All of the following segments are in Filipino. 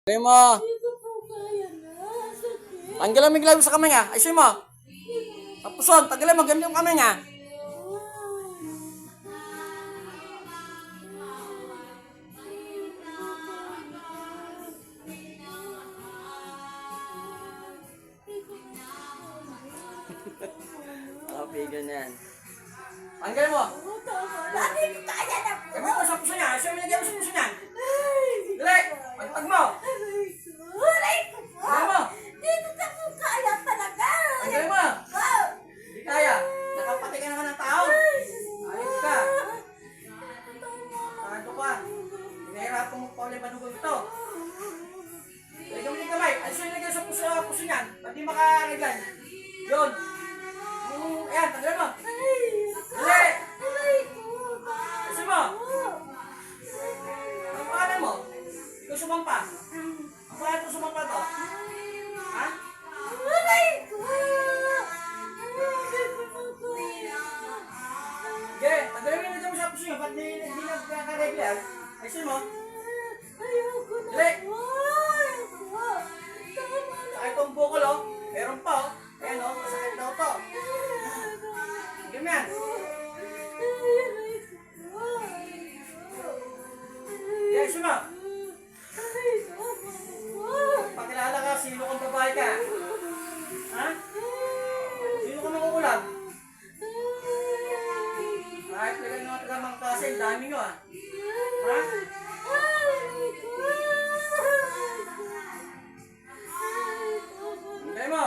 Tanggalin mo. Hindi ko po kaya na. Sakit. Tanggalin mo yung gloves sa kamay niya. Ayusin mo. Tapos on, tanggalin mo. Ganyan yung kamay niya. Okay, ganyan. Tanggalin mo. Lagi ko kaya na po. Gamit mo sa puso niya. Ayusin mo yung sa puso niya. Dali. Pagpag mo. Aray ko po. Tanggalin mo. Hindi ko po kaya talaga. Tanggalin mo. Hindi kaya. Nakapatay ka naman ng tao. Ayos ka. Tado ka. Hinahirapan mo pa ulit madugog ito. Lagyan mo yung kamay. Ayos yung lagyan sa puso niyan. Ba't di makaraglan? Yun. Ayan, tanggalin mo. Dali. Ayusin mo. Ang pangalan mo? Ikaw sumampa. Ang pangalan ko sumampa to? Ha? Aray ko. Sige, tanggalin mo yung lagyan mo sa puso niyo. Ba't di nagkakareglar? Ayusin mo. Ayoko na Dali. po. Ayoko. Tama na. Saka itong bukol, oh. Meron pa, oh. Ayan, oh. Masakit daw to. Sige mo yan. Yes, yun na. Pakilala ka, sino kang babae ka? Ha? Sino ka makukulam? Kahit nila nyo tagamang kasi, dami nyo, ah. Ha? Hindi mo.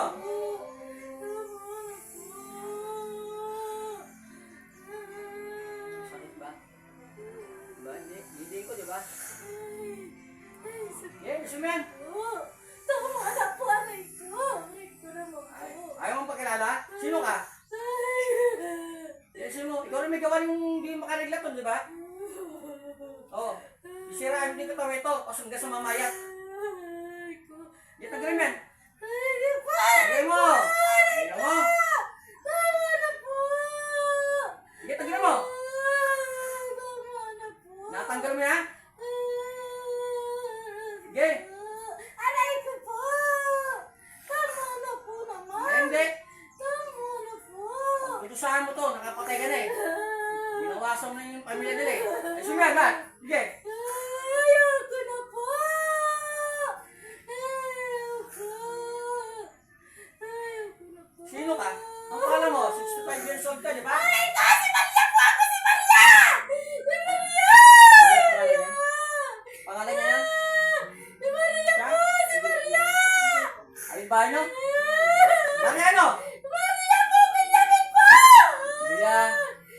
Sakit ba? Diba? Hindi ko, diba? Yeah, gusto mo yan? Tama na po, aray ko. Aray ko naman po. Ayaw mong pakilala? Sino ka? Yes, mo. Ikaw rin may gawa yung hindi makareglaton, di ba? Oo. Isiraan din ka ito. Pasong ka sa mamayat. Di, tanggalin mo yan. Tanggalin mo. Ayaw mo. Tama na po. Di, tanggalin mo. Tama na po. Natanggal mo yan? Sige. Aray ko po. Tama na po naman. Hindi. Tama na po. Itusahan mo to. Nakapatay ka na eh. Binawasan mo na yung pamilya nila eh. Ay, sumiyan ba? Sige. Ayoko na po. Ayoko. Ayoko na po. Sino ka? Ang pangalan mo, 65 years old ka, di ba? Aray ko! Si Maria po ako! Si Maria! Si Maria! Pangalan niya yan? Si Maria po! Si Maria! Ay, ba nyo? Ano yan o?